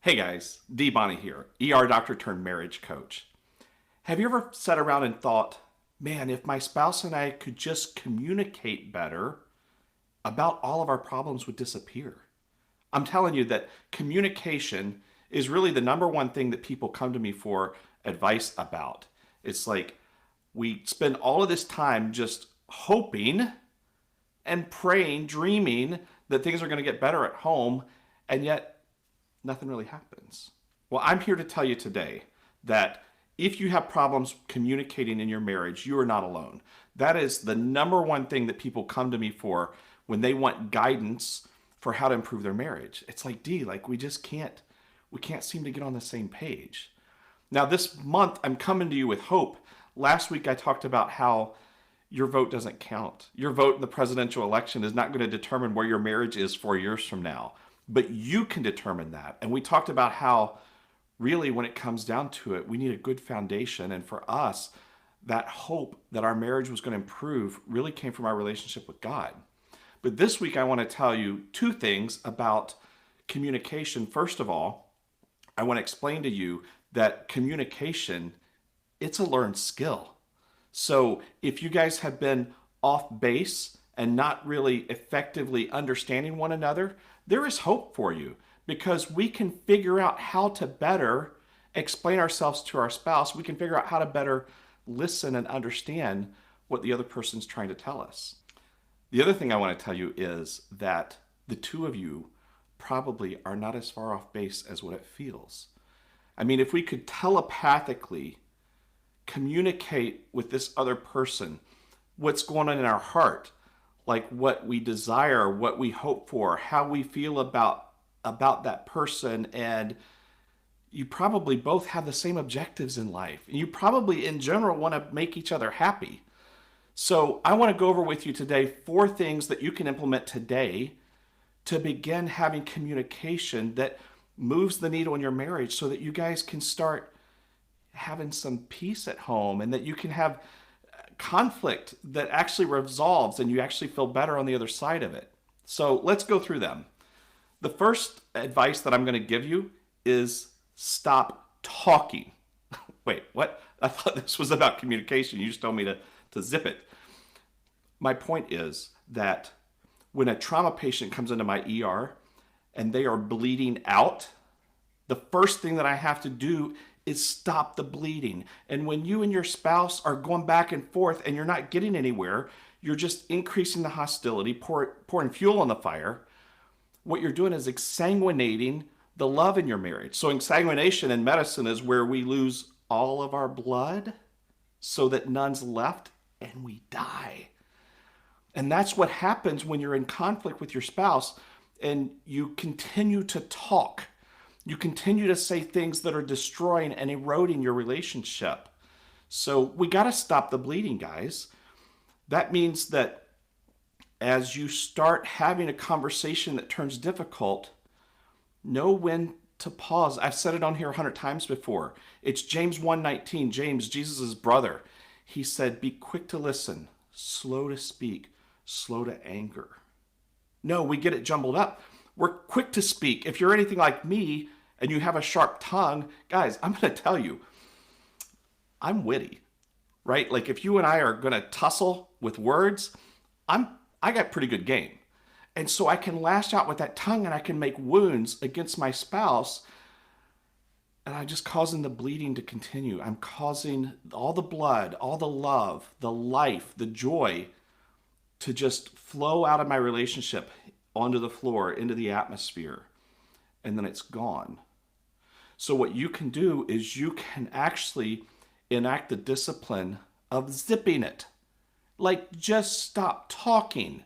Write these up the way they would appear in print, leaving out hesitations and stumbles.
Hey guys, D. Bonnie here, ER doctor turned marriage coach. Have you ever sat around and thought, man, if my spouse and I could just communicate better, about all of our problems would disappear? I'm telling you that communication is really the number one thing that people come to me for advice about. It's like we spend all of this time just hoping and praying, dreaming that things are going to get better at home, and yet nothing really happens. Well, I'm here to tell you today that if you have problems communicating in your marriage, you are not alone. That is the number one thing that people come to me for when they want guidance for how to improve their marriage. It's like, D, like we can't seem to get on the same page. Now, this month, I'm coming to you with hope. Last week, I talked about how your vote doesn't count. Your vote in the presidential election is not going to determine where your marriage is 4 years from now, but you can determine that. And we talked about how, really, when it comes down to it, we need a good foundation. And for us, that hope that our marriage was going to improve really came from our relationship with God. But this week, I want to tell you two things about communication. First of all, I want to explain to you that communication, it's a learned skill. So if you guys have been off base and not really effectively understanding one another, there is hope for you because we can figure out how to better explain ourselves to our spouse. We can figure out how to better listen and understand what the other person's trying to tell us. The other thing I want to tell you is that the two of you probably are not as far off base as what it feels. I mean, if we could telepathically communicate with this other person what's going on in our heart, like what we desire, what we hope for, how we feel about that person, and you probably both have the same objectives in life. And you probably in general want to make each other happy. So, I want to go over with you today 4 things that you can implement today to begin having communication that moves the needle in your marriage so that you guys can start having some peace at home and that you can have conflict that actually resolves and you actually feel better on the other side of it. So let's go through them. The first advice that I'm going to give you is stop talking. Wait, what? I thought this was about communication. You just told me to zip it. My point is that when a trauma patient comes into my ER and they are bleeding out, the first thing that I have to do is stop the bleeding. And when you and your spouse are going back and forth and you're not getting anywhere, you're just increasing the hostility, pouring fuel on the fire. What you're doing is exsanguinating the love in your marriage. So, exsanguination in medicine is where we lose all of our blood so that none's left and we die. And that's what happens when you're in conflict with your spouse and you continue to talk. You continue to say things that are destroying and eroding your relationship. So we got to stop the bleeding, guys. That means that as you start having a conversation that turns difficult, know when to pause. I've said it on here 100 times before. It's James 1:19. James, Jesus' brother. He said, be quick to listen, slow to speak, slow to anger. No, we get it jumbled up. We're quick to speak. If you're anything like me and you have a sharp tongue, guys, I'm going to tell you, I'm witty, right? Like if you and I are going to tussle with words, I got pretty good game. And so I can lash out with that tongue and I can make wounds against my spouse. And I'm just causing the bleeding to continue. I'm causing all the blood, all the love, the life, the joy to just flow out of my relationship onto the floor, into the atmosphere, and then it's gone. So, what you can do is you can actually enact the discipline of zipping it. Like, just stop talking.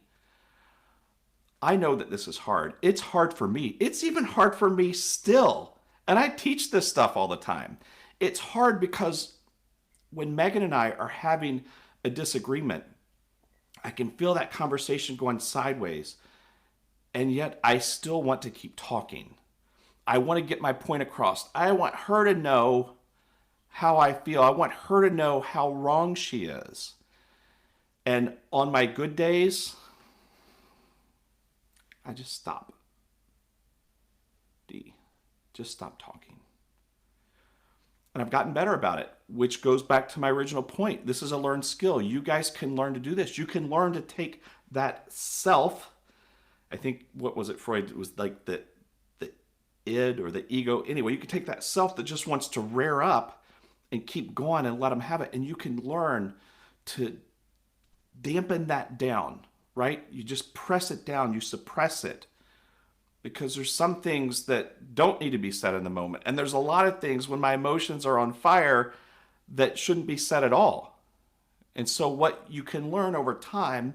I know that this is hard. It's hard for me. It's even hard for me still. And I teach this stuff all the time. It's hard because when Megan and I are having a disagreement, I can feel that conversation going sideways, and yet I still want to keep talking. I want to get my point across. I want her to know how I feel. I want her to know how wrong she is. And on my good days, I just stop. D. Just stop talking. And I've gotten better about it, which goes back to my original point. This is a learned skill. You guys can learn to do this. You can learn to take that self. I think, what was it, Freud? It was like the id or the ego. Anyway, you can take that self that just wants to rear up and keep going and let them have it. And you can learn to dampen that down, right? You just press it down. You suppress it. Because there's some things that don't need to be said in the moment. And there's a lot of things when my emotions are on fire that shouldn't be said at all. And so what you can learn over time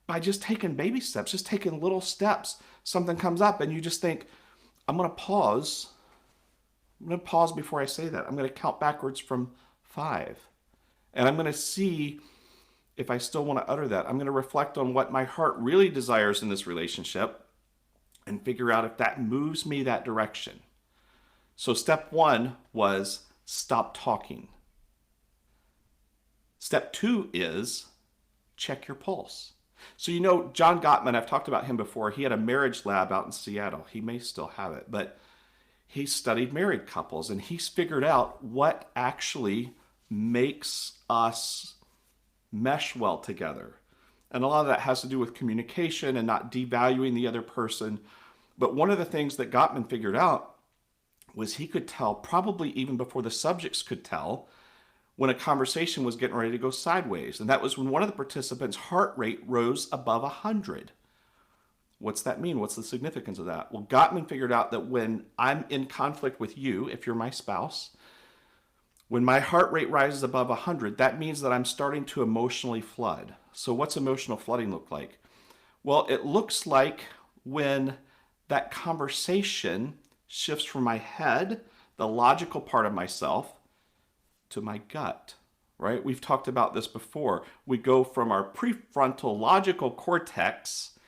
by just taking baby steps, just taking little steps, something comes up and you just think, I'm going to pause. I'm going to pause before I say that. I'm going to count backwards from 5. And I'm going to see if I still want to utter that. I'm going to reflect on what my heart really desires in this relationship and figure out if that moves me that direction. So step 1 was stop talking. Step 2 is check your pulse. So John Gottman, I've talked about him before. He had a marriage lab out in Seattle. He may still have it, but he studied married couples and he's figured out what actually makes us mesh well together. And a lot of that has to do with communication and not devaluing the other person. But one of the things that Gottman figured out was he could tell, probably even before the subjects could tell, when a conversation was getting ready to go sideways. And that was when one of the participants' heart rate rose above 100. What's that mean? What's the significance of that? Well, Gottman figured out that when I'm in conflict with you, if you're my spouse, when my heart rate rises above 100, that means that I'm starting to emotionally flood. So what's emotional flooding look like? Well, it looks like when that conversation shifts from my head, the logical part of myself, to my gut, right? We've talked about this before. We go from our prefrontal logical cortex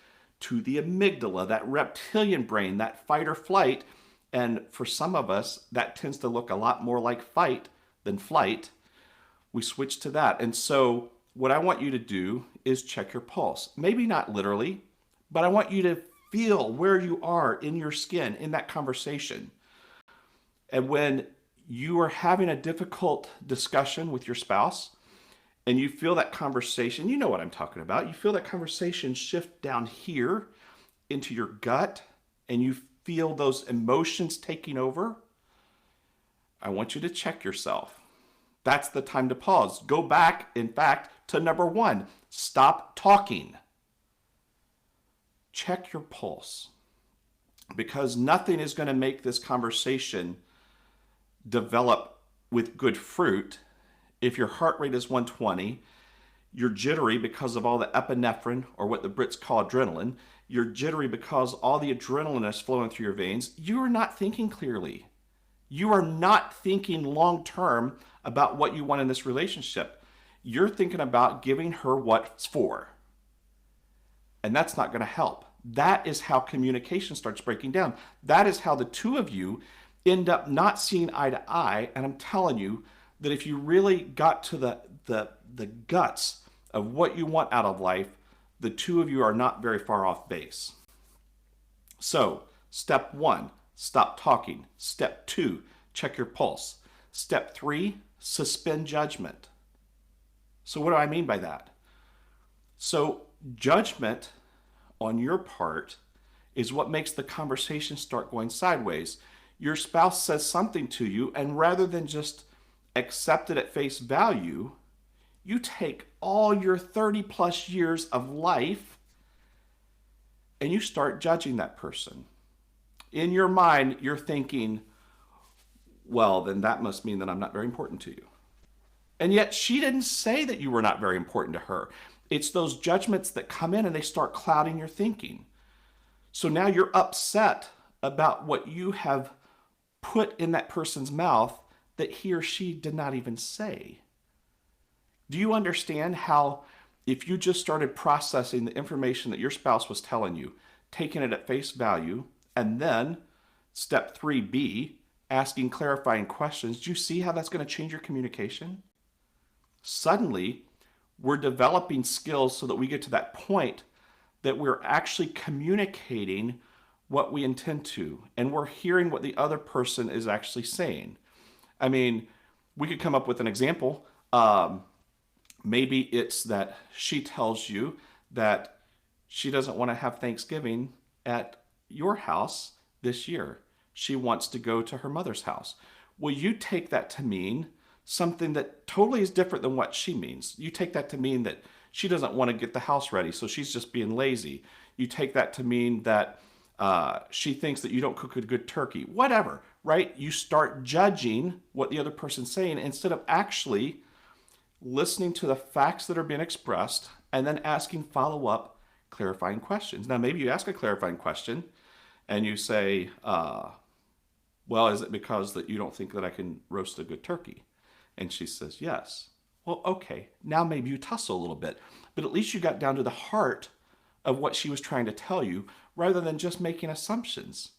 to the amygdala, that reptilian brain, that fight or flight. And for some of us, that tends to look a lot more like fight than flight. We switch to that. And so what I want you to do is check your pulse. Maybe not literally, but I want you to feel where you are in your skin in that conversation. And when you are having a difficult discussion with your spouse and you feel that conversation, you know what I'm talking about. You feel that conversation shift down here into your gut and you feel those emotions taking over. I want you to check yourself. That's the time to pause. Go back, in fact, to number 1. Stop talking. Check your pulse. Because nothing is going to make this conversation develop with good fruit if your heart rate is 120, you're jittery because of all the epinephrine, or what the Brits call adrenaline, you're jittery because all the adrenaline is flowing through your veins, you are not thinking clearly. You are not thinking long-term about what you want in this relationship. You're thinking about giving her what's for. And that's not going to help. That is how communication starts breaking down. That is how the two of you end up not seeing eye to eye. And I'm telling you that if you really got to the guts of what you want out of life, the two of you are not very far off base. So, step 1, stop talking. Step 2, check your pulse. Step 3, suspend judgment. So what do I mean by that? So judgment on your part is what makes the conversation start going sideways. Your spouse says something to you, and rather than just accept it at face value, you take all your 30 plus years of life and you start judging that person. In your mind, you're thinking, well, then that must mean that I'm not very important to you. And yet she didn't say that you were not very important to her. It's those judgments that come in and they start clouding your thinking. So now you're upset about what you have put in that person's mouth that he or she did not even say. Do you understand how if you just started processing the information that your spouse was telling you, taking it at face value, and then step 3B, asking clarifying questions, do you see how that's going to change your communication? Suddenly, we're developing skills so that we get to that point that we're actually communicating what we intend to, and we're hearing what the other person is actually saying. I mean, we could come up with an example. Maybe it's that she tells you that she doesn't want to have Thanksgiving at your house this year. She wants to go to her mother's house. Well, you take that to mean something that totally is different than what she means. You take that to mean that she doesn't want to get the house ready, so she's just being lazy. You take that to mean that she thinks that you don't cook a good turkey. Whatever, right? You start judging what the other person's saying instead of actually listening to the facts that are being expressed and then asking follow-up clarifying questions. Now, maybe you ask a clarifying question and you say, well, is it because that you don't think that I can roast a good turkey? And she says, yes. Well, okay, now maybe you tussle a little bit, but at least you got down to the heart of what she was trying to tell you rather than just making assumptions.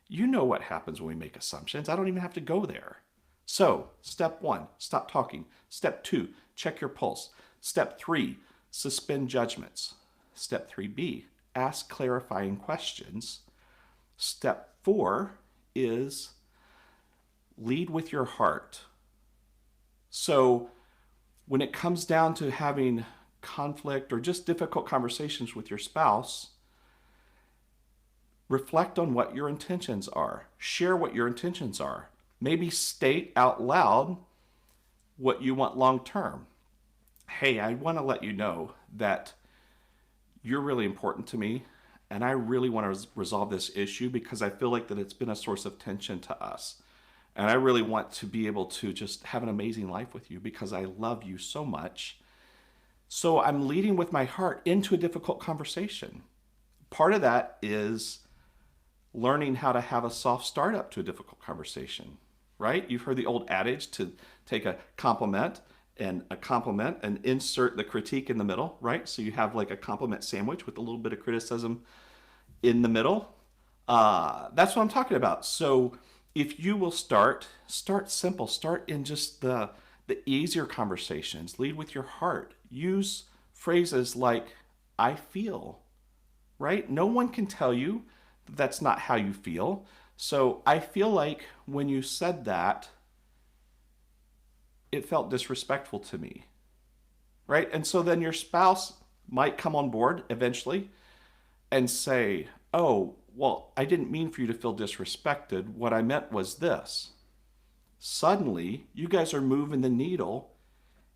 You know what happens when we make assumptions. I don't even have to go there. So, step 1, stop talking. Step 2, check your pulse. Step 3, suspend judgments. Step 3B, ask clarifying questions. Step 4 is lead with your heart. So, when it comes down to having conflict or just difficult conversations with your spouse, reflect on what your intentions are. Share what your intentions are. Maybe state out loud what you want long term. Hey, I want to let you know that you're really important to me, and I really want to resolve this issue because I feel like that it's been a source of tension to us. And I really want to be able to just have an amazing life with you because I love you so much. So I'm leading with my heart into a difficult conversation. Part of that is learning how to have a soft start up to a difficult conversation, right? You've heard the old adage to take a compliment and insert the critique in the middle, right? So you have like a compliment sandwich with a little bit of criticism in the middle. That's what I'm talking about. So if you will start simple. Start in just the easier conversations. Lead with your heart. Use phrases like, I feel, right? No one can tell you that that's not how you feel. So I feel like when you said that, it felt disrespectful to me, right? And so then your spouse might come on board eventually and say, oh, well, I didn't mean for you to feel disrespected. What I meant was this. Suddenly, you guys are moving the needle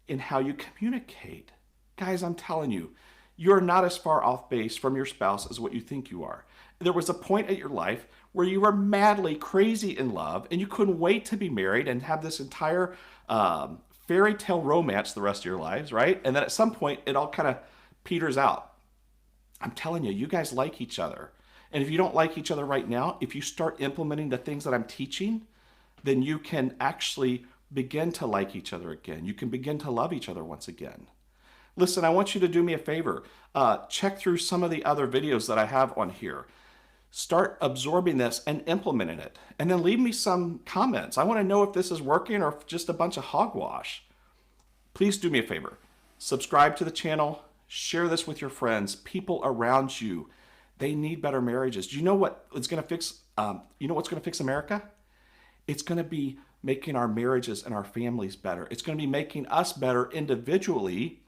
in how you communicate. Guys, I'm telling you, you're not as far off base from your spouse as what you think you are. There was a point at your life where you were madly crazy in love and you couldn't wait to be married and have this entire fairy tale romance the rest of your lives, right? And then at some point, it all kind of peters out. I'm telling you, you guys like each other. And if you don't like each other right now, if you start implementing the things that I'm teaching, then you can actually begin to like each other again. You can begin to love each other once again. Listen, I want you to do me a favor. Check through some of the other videos that I have on here. Start absorbing this and implementing it. And then leave me some comments. I want to know if this is working or if just a bunch of hogwash. Please do me a favor. Subscribe to the channel. Share this with your friends, people around you. They need better marriages. Do you know what it's going to fix? What's going to fix America? It's going to be making our marriages and our families better. It's going to be making us better individually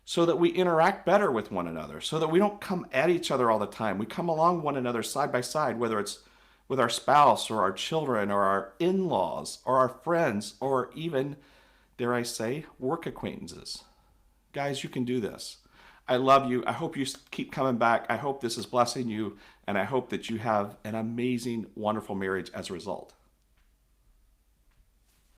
so that we interact better with one another, so that we don't come at each other all the time. We come along one another side by side, whether it's with our spouse or our children or our in-laws or our friends or even, dare I say, work acquaintances. Guys, you can do this. I love you. I hope you keep coming back. I hope this is blessing you, and I hope that you have an amazing, wonderful marriage as a result.